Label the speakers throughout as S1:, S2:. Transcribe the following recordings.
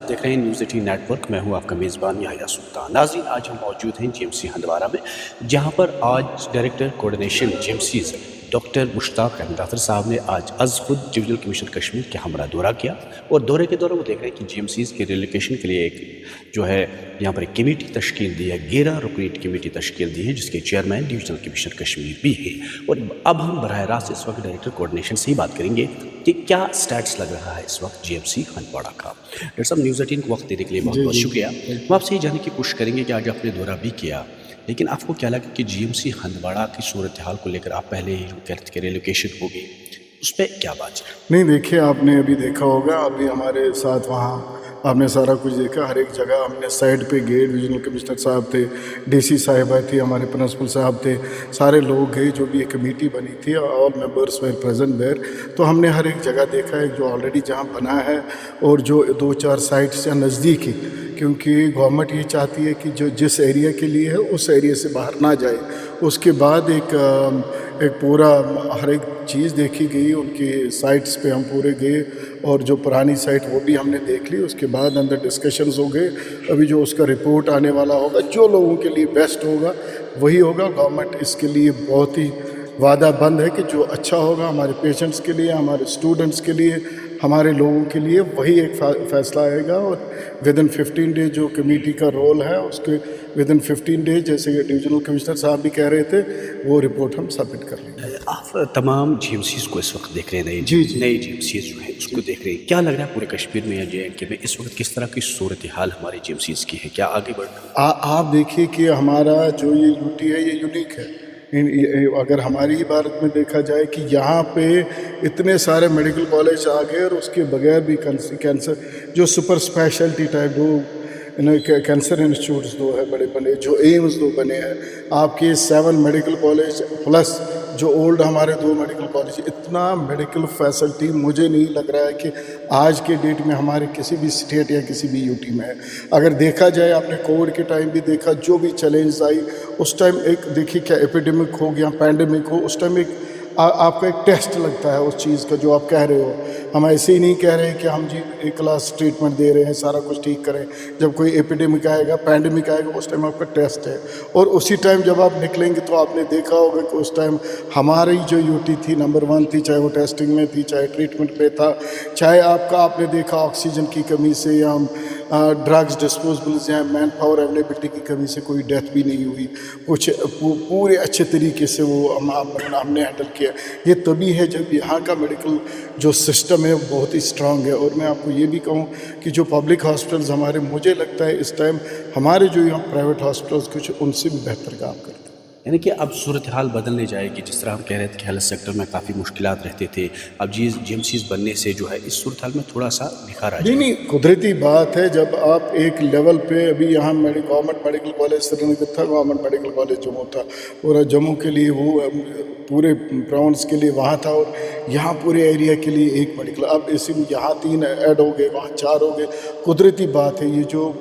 S1: دیکھ رہے ہیں نیوز 18 نیٹ ورک. میں ہوں آپ کا میزبان یحییٰ سلطان. ناظرین، آج ہم موجود ہیں جی ایم سی ہندوارہ میں، جہاں پر آج director coordination G M Cs doctor Mushtaq Ahmed Afsar صاحب نے آج از خود ڈویژنل کمشنر کشمیر کے ہمراہ دورہ کیا، اور دورے کے دوران وہ دیکھ رہے ہیں کہ جی ایم سیز کے ریلوکیشن کے لیے ایک جو ہے یہاں پر ایک کمیٹی تشکیل دی ہے، 11 رکنی کمیٹی تشکیل دی ہے، جس کے چیئرمین ڈویژنل کمشنر کشمیر بھی ہے. اور اب ہم براہ راست اس وقت ڈائریکٹر کوآرڈینیشن سے ہی بات کریں گے کہ کیا سٹیٹس لگ رہا ہے اس وقت جی ایم سی ہندواڑہ کا. ڈاکٹر صاحب، نیوز 18 کو وقت دینے کے لیے بہت بہت شکریہ. ہم آپ سے یہ جاننے کی کوشش کریں گے کہ آج آپ نے دورہ بھی کیا، لیکن آپ کو کیا لگا کہ جی ایم سی ہندواڑہ کی صورتحال کو لے کر آپ پہلے ہی کہتے کہ ریلوکیشن ہوگی، اس پہ کیا بات ہے؟
S2: نہیں، دیکھیے، آپ نے ابھی دیکھا ہوگا، ابھی ہمارے ساتھ وہاں آپ نے سارا کچھ دیکھا، ہر ایک جگہ ہم نے سائٹ پہ گئے، ڈویژنل کمشنر صاحب تھے، ڈی سی صاحبہ تھی، ہمارے پرنسپل صاحب تھے، سارے لوگ گئے، جو بھی ایک کمیٹی بنی تھی، آل ممبرس ویئر پریزنٹ دیر. تو ہم نے ہر ایک جگہ دیکھا ہے جو آلریڈی جہاں بنا ہے، اور جو 2-4 سائٹس یا نزدیک ہی، کیونکہ گورنمنٹ یہ چاہتی ہے کہ جو جس ایریا کے لیے ہے اس ایریا سے باہر نہ جائے. اس کے بعد ایک پورا ہر ایک چیز دیکھی گئی، ان کی سائٹس پہ ہم پورے گئے، اور جو پرانی سائٹ وہ بھی ہم نے دیکھ لی. اس کے بعد اندر ڈسکشنز ہو گئے. ابھی جو اس کا رپورٹ آنے والا ہوگا، جو لوگوں کے لیے بیسٹ ہوگا وہی ہوگا. گورنمنٹ اس کے لیے بہت ہی وعدہ بند ہے کہ جو اچھا ہوگا ہمارے پیشنٹس کے لیے، ہمارے اسٹوڈنٹس کے لیے، ہمارے لوگوں کے لیے، وہی ایک فیصلہ آئے گا. اور ودن 15 ڈیز جو کمیٹی کا رول ہے، اس کے ودن 15 ڈیز، جیسے کہ ڈویژنل کمشنر صاحب بھی کہہ رہے تھے، وہ رپورٹ ہم سبمٹ کر لیں گے.
S1: آپ تمام جی ایم سیز کو اس وقت دیکھ رہے ہیں، نئے جی ایم سیز جو ہے اس کو دیکھ رہے ہیں. کیا لگ رہا ہے پورے کشمیر میں یا جے اینڈ کے میں اس وقت کس طرح کی صورتحال ہماری جی ایم سیز کی ہے؟ کیا آگے بڑھنا؟
S2: آپ دیکھیے کہ ہمارا جو یہ یو ٹی ہے، یہ یونیک ہے. اگر ہماری عبارت میں دیکھا جائے کہ یہاں پہ اتنے سارے میڈیکل کالج آ گئے، اور اس کے بغیر بھی کینسر جو سپر اسپیشلٹی ٹائپ دو کینسر انسٹیٹیوٹس دو ہے بڑے بڑے، جو ایمز دو بنے ہیں، آپ کے 7 میڈیکل کالج پلس جو اولڈ ہمارے 2 میڈیکل کالج، اتنا میڈیکل فیسلٹی مجھے نہیں لگ رہا ہے کہ آج کے ڈیٹ میں ہمارے کسی بھی اسٹیٹ یا کسی بھی یو ٹی میں ہے. اگر دیکھا جائے، آپ نے کووڈ کے ٹائم بھی دیکھا، جو بھی چیلنجز آئی اس ٹائم، ایک دیکھیے کیا ایپیڈیمک ہو گیا، پینڈیمک ہو، اس ٹائم ایک آپ کا ایک ٹیسٹ لگتا ہے اس چیز کا جو آپ کہہ رہے ہو. ہم ایسے ہی نہیں کہہ رہے کہ ہم جی ایک کلاس ٹریٹمنٹ دے رہے ہیں، سارا کچھ ٹھیک کریں. جب کوئی ایپیڈیمک آئے گا، پینڈیمک آئے گا، اس ٹائم آپ کا ٹیسٹ ہے. اور اسی ٹائم جب آپ نکلیں گے تو آپ نے دیکھا ہوگا کہ اس ٹائم ہماری جو یو ٹی تھی نمبر 1 تھی، چاہے وہ ٹیسٹنگ میں تھی، چاہے ٹریٹمنٹ پہ تھا، چاہے آپ نے دیکھا آکسیجن کی کمی سے، یا ڈرگز ڈسپوزبلز یا مین پاور اویلیبلٹی کی کمی سے کوئی ڈیتھ بھی نہیں ہوئی. کچھ پورے اچھے طریقے سے وہ ہم نے ہینڈل کیا. یہ تبھی ہے جب یہاں کا میڈیکل جو سسٹم ہے وہ بہت ہی اسٹرانگ ہے. اور میں آپ کو یہ بھی کہوں کہ جو پبلک ہاسپٹلز ہمارے، مجھے لگتا ہے اس ٹائم ہمارے جو یہاں پرائیویٹ ہاسپٹلز کچھ ان سے بھی بہتر کام کرتے ہیں.
S1: یعنی کہ اب صورتحال بدلنے جائے گی. جس طرح ہم کہہ رہے تھے کہ ہیلتھ سیکٹر میں کافی مشکلات رہتے تھے، اب جی ایم سیز بننے سے جو ہے اس صورتحال میں تھوڑا سا نکھار آ جائے.
S2: نہیں، قدرتی بات ہے. جب آپ ایک لیول پہ، ابھی یہاں گورنمنٹ میڈیکل کالج سری نگر تھا، گورنمنٹ میڈیکل کالج جموں تھا، پورا جموں کے لیے، وہ پورے پراؤنس کے لیے وہاں تھا، اور یہاں پورے ایریا کے لیے ایک میڈیکل. اب اسی میں یہاں 3 ایڈ ہو گئے، وہاں 4 ہو گئے. قدرتی بات ہے. یہ جو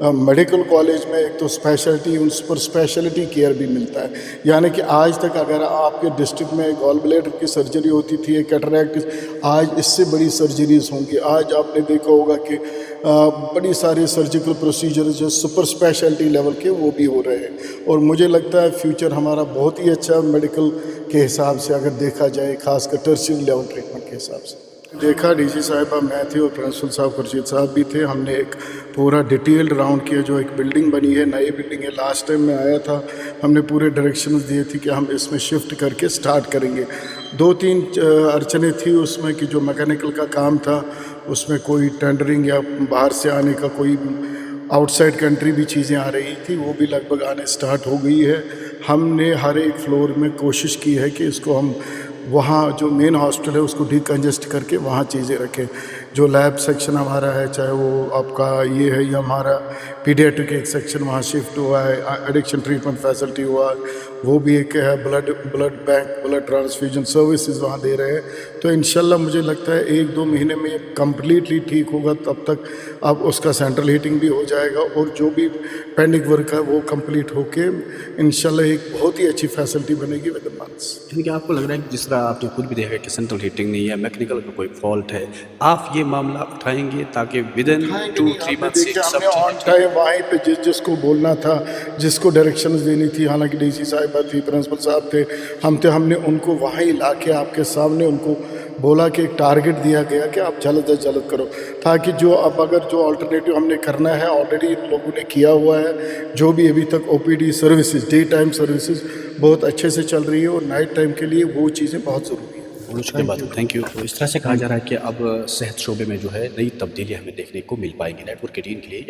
S2: میڈیکل کالج میں ایک تو اسپیشلٹی، ان پر اسپیشلٹی کیئر بھی ملتا ہے. یعنی کہ آج تک اگر آپ کے ڈسٹرکٹ میں گال بلیڈر کی سرجری ہوتی تھی، کیٹریکٹ، آج اس سے بڑی سرجریز ہوں گی. آج آپ نے دیکھا ہوگا کہ بڑی ساری سرجیکل پروسیجرز جو سپر اسپیشلٹی لیول کے وہ بھی ہو رہے ہیں. اور مجھے لگتا ہے فیوچر ہمارا بہت ہی اچھا میڈیکل کے حساب سے اگر دیکھا جائے، خاص کر ٹرشری لیول ٹریٹمنٹ کے حساب سے. دیکھا ڈی سی صاحبہ میں تھی، اور پرنسپل صاحب خورشید صاحب بھی تھے. ہم نے ایک پورا ڈیٹیلڈ راؤنڈ کیا. جو ایک بلڈنگ بنی ہے، نئی بلڈنگ ہے، لاسٹ ٹائم میں آیا تھا، ہم نے پورے ڈائریکشنز دیے تھے کہ ہم اس میں شفٹ کر کے سٹارٹ کریں گے. 2-3 اڑچنیں تھیں اس میں، کہ جو میکینیکل کا کام تھا اس میں کوئی ٹینڈرنگ یا باہر سے آنے کا کوئی آؤٹ سائڈ کنٹری بھی چیزیں آ رہی تھی، وہ بھی لگ بھگ آنے سٹارٹ ہو گئی ہے. ہم نے ہر ایک فلور میں کوشش کی ہے کہ اس کو ہم وہاں جو مین ہاسپٹل ہے اس کو ڈی کنجسٹ کر کے وہاں چیزیں رکھیں. جو لیب سیکشن ہمارا ہے، چاہے وہ آپ کا یہ ہے، یا ہمارا پیڈیاٹرک ایک سیکشن وہاں شفٹ ہوا ہے، ایڈکشن ٹریٹمنٹ فیسلٹی ہوا ہے، وہ بھی ایک ہے blood bank blood transfusion services وہاں دے رہے ہیں. تو انشاءاللہ مجھے لگتا ہے 1-2 مہینے میں کمپلیٹلی ٹھیک ہوگا. تب تک اب اس کا سینٹرل ہیٹنگ بھی ہو جائے گا اور جو بھی پینڈنگ ورک ہے وہ کمپلیٹ ہو کے انشاءاللہ ایک بہت ہی اچھی فیسلٹی بنے گی ود منتھس.
S1: یعنی کہ آپ کو لگ رہا ہے کہ جس طرح آپ نے خود بھی دیکھا کہ سینٹرل ہیٹنگ نہیں ہے, میکینیکل کا کوئی فالٹ ہے, آپ یہ معاملہ اٹھائیں گے تاکہ ودن 2-3 منتھ سے
S2: ہم
S1: سب
S2: نے آن ٹائم وہیں پہ جس کو بولنا تھا, جس کو ڈائریکشنز دینی تھی, حالانکہ ڈی سی صاحبہ تھی, پرنسپل صاحب تھے, ہم نے ان کو وہیں لا کے آپ کے سامنے ان کو بولا کہ ایک ٹارگٹ دیا گیا کہ آپ جلد از جلد کرو, تاکہ جو اب اگر جو آلٹرنیٹیو ہم نے کرنا ہے آلریڈی ان لوگوں نے کیا ہوا ہے. جو بھی ابھی تک O P D services day time services بہت اچھے سے چل رہی ہے اور نائٹ ٹائم کے لیے وہ چیزیں بہت ضروری ہیں.
S1: بہت شکریہ بات, تھینک یو. اس طرح سے کہا جا رہا ہے کہ اب صحت شعبے میں جو ہے نئی تبدیلیاں ہمیں دیکھنے کو مل پائیں گی. نیٹ ورک 18 کے لیے